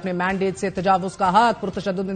اپنے مینڈیٹ سے تجاوز کا حق، پرتشدد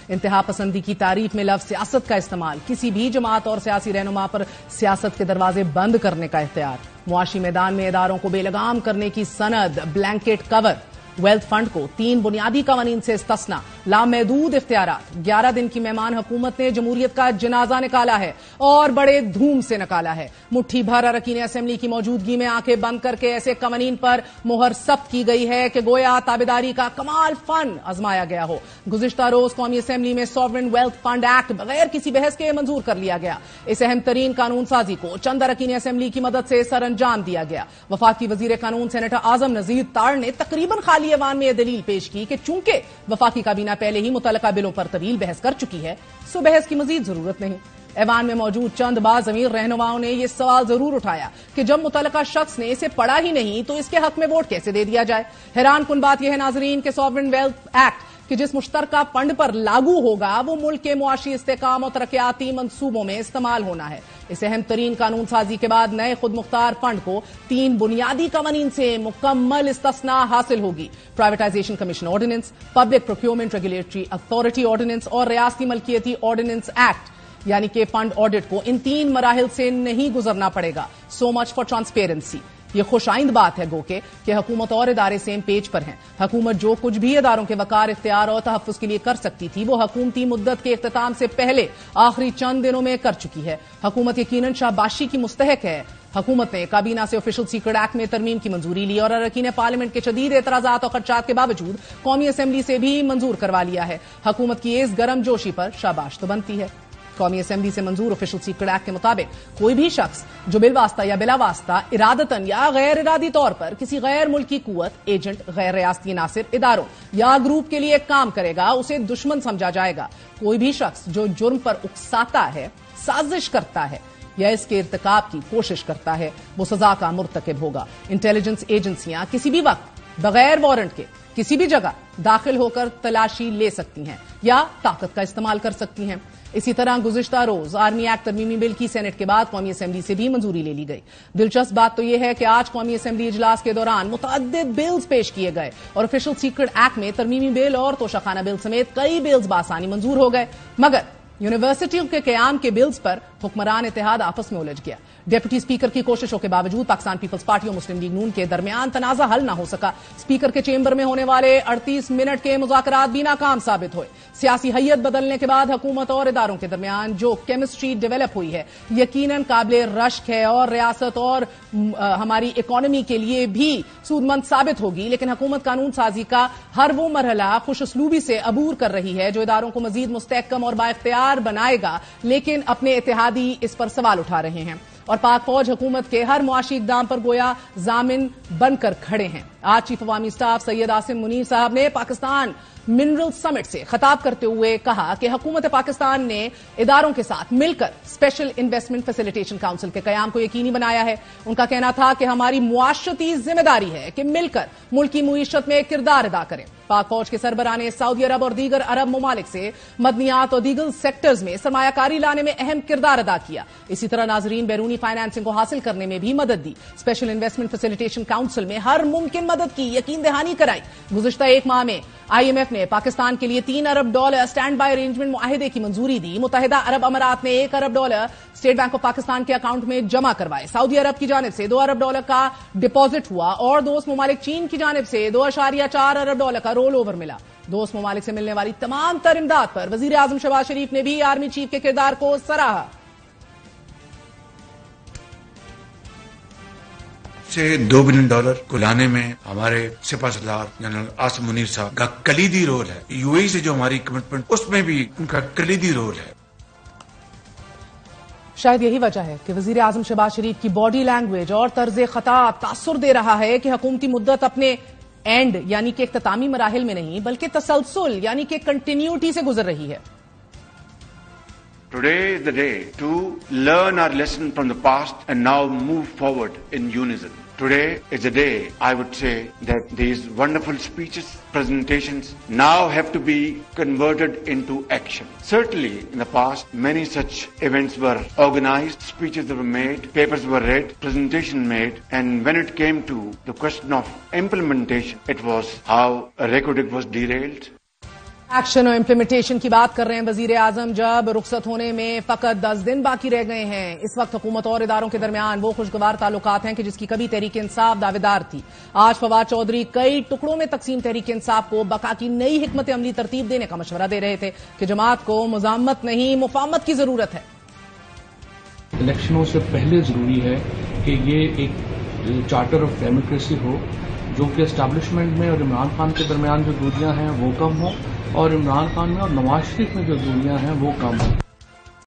انتہا پسندی کی تعریف میں لفظ سیاست کا استعمال، کسی بھی جماعت اور سیاسی رہنما پر سیاست کے دروازے بند کرنے کا اختیار، معاشی میدان میں اداروں کو بے لگام کرنے کی سند، بلینکٹ کور، ویلتھ فنڈ کو 3 بنیادی قوانین سے استثنا، لامحدود اختیارات۔ 11 دن کی مہمان حکومت نے جمہوریت کا جنازہ نکالا ہے اور بڑے دھوم سے نکالا ہے۔ مٹھی بھر اراکین اسمبلی کی موجودگی میں آنکھیں بند کر کے ایسے قوانین پر مہر ثبت کی گئی ہے کہ گویا تابعداری کا کمال فن آزمایا گیا ہو۔ گزشتہ روز قومی اسمبلی میں سوورن ویلتھ فنڈ ایکٹ بغیر کسی بحث کے منظور کر لیا گیا۔ اس اہم ترین قانون سازی کو چند اراکین اسمبلی کی مدد سے سر انجام دیا گیا۔ وفاقی وزیر قانون سینیٹر اعظم نذیر تاڑ نے تقریباً خالی ایوان میں یہ دلیل پیش کی کہ چونکہ وفاقی کابینہ پہلے ہی متعلقہ بلوں پر طویل بحث کر چکی ہے، سو بحث کی مزید ضرورت نہیں۔ ایوان میں موجود چند باضمیر رہنماؤں نے یہ سوال ضرور اٹھایا کہ جب متعلقہ شخص نے اسے پڑھا ہی نہیں تو اس کے حق میں ووٹ کیسے دے دیا جائے۔ حیران کن بات یہ ہے ناظرین کہ سوورن ویلتھ ایکٹ کہ جس مشترکہ فنڈ پر لاگو ہوگا وہ ملک کے معاشی استحکام اور ترقیاتی منصوبوں میں استعمال ہونا ہے۔ اس اہم ترین قانون سازی کے بعد نئے خود مختار فنڈ کو 3 بنیادی قوانین سے مکمل استثنا حاصل ہوگی۔ Privatisation commission ordinance, public procurement regulatory authority ordinance اور ریاستی ملکیتی آرڈیننس ایکٹ، یعنی کہ فنڈ آڈٹ کو ان 3 مراحل سے نہیں گزرنا پڑے گا۔ سو مچ فار ٹرانسپیرنسی۔ یہ خوش آئند بات ہے گو کہ حکومت اور ادارے سیم پیج پر ہیں۔ حکومت جو کچھ بھی اداروں کے وقار، اختیار اور تحفظ کے لیے کر سکتی تھی وہ حکومتی مدت کے اختتام سے پہلے آخری چند دنوں میں کر چکی ہے۔ حکومت یقیناً شاباشی کی مستحق ہے۔ حکومت نے کابینہ سے آفیشل سیکرٹ ایکٹ میں ترمیم کی منظوری لی اور اراکین پارلیمنٹ کے شدید اعتراضات اور خدشات کے باوجود قومی اسمبلی سے بھی منظور کروا لیا ہے۔ حکومت کی اس گرم جوشی پر شاباش تو بنتی ہے۔ قومی اسمبلی سے منظور آفیشل سیکرٹ ایکٹ کے مطابق کوئی بھی شخص جو بالواسطہ یا بلا واسطہ ارادتاً یا غیر ارادی طور پر کسی غیر ملکی قوت، ایجنٹ، غیر ریاستی عناصر، اداروں یا گروپ کے لیے کام کرے گا اسے دشمن سمجھا جائے گا۔ کوئی بھی شخص جو جرم پر اکساتا ہے، سازش کرتا ہے یا اس کے ارتکاب کی کوشش کرتا ہے وہ سزا کا مرتکب ہوگا۔ انٹیلیجنس ایجنسیاں کسی بھی وقت بغیر وارنٹ کے کسی بھی جگہ داخل ہو کر تلاشی لے سکتی ہیں یا طاقت کا استعمال کر سکتی ہیں۔ اسی طرح گزشتہ روز آرمی ایکٹ ترمیمی بل کی سینٹ کے بعد قومی اسمبلی سے بھی منظوری لے لی گئی۔ دلچسپ بات تو یہ ہے کہ آج قومی اسمبلی اجلاس کے دوران متعدد بلز پیش کیے گئے اور آفیشل سیکرٹ ایکٹ میں ترمیمی بل اور توشخانہ بل سمیت کئی بلز بآسانی منظور ہو گئے، مگر یونیورسٹیوں کے قیام کے بلز پر حکمران اتحاد آپس میں الجھ گیا۔ ڈپٹی اسپیکر کی کوششوں کے باوجود پاکستان پیپلز پارٹی اور مسلم لیگ نون کے درمیان تنازع حل نہ ہو سکا۔ اسپیکر کے چیمبر میں ہونے والے 38 منٹ کے مذاکرات بھی ناکام ثابت ہوئے۔ سیاسی حیت بدلنے کے بعد حکومت اور اداروں کے درمیان جو کیمسٹری ڈیولپ ہوئی ہے یقیناً قابل رشک ہے اور ریاست اور ہماری اکانومی کے لیے بھی سودمند ثابت ہوگی، لیکن حکومت قانون سازی کا ہر وہ مرحلہ خوش اسلوبی سے عبور کر رہی ہے جو اداروں کو مزید مستحکم اور بااختیار بنائے گا، لیکن اپنے اتحادی اس پر سوال اٹھا رہے ہیں اور پاک فوج حکومت کے ہر معاشی اقدام پر گویا ضامن بن کر کھڑے ہیں۔ آج چیف عوامی اسٹاف سید عاصم منیر صاحب نے پاکستان منرل سمٹ سے خطاب کرتے ہوئے کہا کہ حکومت پاکستان نے اداروں کے ساتھ مل کر اسپیشل انویسٹمنٹ فیسیلیٹیشن کونسل کے قیام کو یقینی بنایا ہے۔ ان کا کہنا تھا کہ ہماری معاشرتی ذمہ داری ہے کہ مل کر ملکی معیشت میں کردار ادا کریں۔ پاک فوج کے سربراہ نے سعودی عرب اور دیگر عرب ممالک سے مدنیات اور دیگر سیکٹرز میں سرمایہ کاری لانے میں اہم کردار ادا کیا۔ اسی طرح ناظرین بیرونی فائنانسنگ کو حاصل کرنے میں بھی مدد دی۔ اسپیشل انویسٹمنٹ فیسیلیٹیشن کونسل میں ہر ممکن مدد کی یقین دہانی کرائی۔ گزشتہ 1 ماہ میں IMF نے پاکستان کے لیے $3 ارب اسٹینڈ بائی ارینجمنٹ معاہدے کی منظوری دی۔ متحدہ عرب امارات نے $1 ارب اسٹیٹ بینک آف پاکستان کے اکاؤنٹ میں جمع کروائے۔ سعودی عرب کی جانب سے $2 ارب کا ڈپازٹ ہوا اور دوست ممالک چین کی جانب سے $2.4 ارب کا رول اوور ملا۔ دوست ممالک سے ملنے والی تمام تر امداد پر وزیر اعظم شہباز شریف نے بھی آرمی چیف کے کردار کو سراہا۔ سے $2 بلین کو لانے میں ہمارے سپاہ سالار جنرل عاصم منیر صاحب کا کلیدی رول ہے۔ UAE سے جو ہماری کمٹمنٹ اس میں بھی ان کا کلیدی رول ہے۔ شاید یہی وجہ ہے کہ وزیر اعظم شہباز شریف کی باڈی لینگویج اور طرز خطاب تاثر دے رہا ہے کہ حکومتی مدت اپنے اینڈ یعنی کہ اختتامی مراحل میں نہیں بلکہ تسلسل یعنی کہ کنٹینیوٹی سے گزر رہی ہے۔ Today is the day to learn our lesson from the past and now move forward in unison. Today is a day, I would say, that these wonderful speeches, presentations now have to be converted into action. Certainly, in the past, many such events were organized, speeches were made, papers were read, presentation made, and when it came to the question of implementation, it was how a record was derailed. Action اور implementation کی بات کر رہے ہیں وزیر اعظم جب رخصت ہونے میں فقط 10 دن باقی رہ گئے ہیں. اس وقت حکومت اور اداروں کے درمیان وہ خوشگوار تعلقات ہیں کہ جس کی کبھی تحریک انصاف دعوے دار تھی. آج فواد چودھری کئی ٹکڑوں میں تقسیم تحریک انصاف کو بقا کی نئی حکمت عملی ترتیب دینے کا مشورہ دے رہے تھے کہ جماعت کو مزاحمت نہیں مفاہمت کی ضرورت ہے. الیکشنوں سے پہلے ضروری ہے کہ یہ ایک چارٹر آف ڈیموکریسی ہو جو کہ اسٹیبلشمنٹ میں اور عمران خان کے درمیان جو دوریاں ہیں وہ کم ہوں اور عمران خان میں اور نواز شریف میں جو دوریاں ہیں وہ کم ہوں.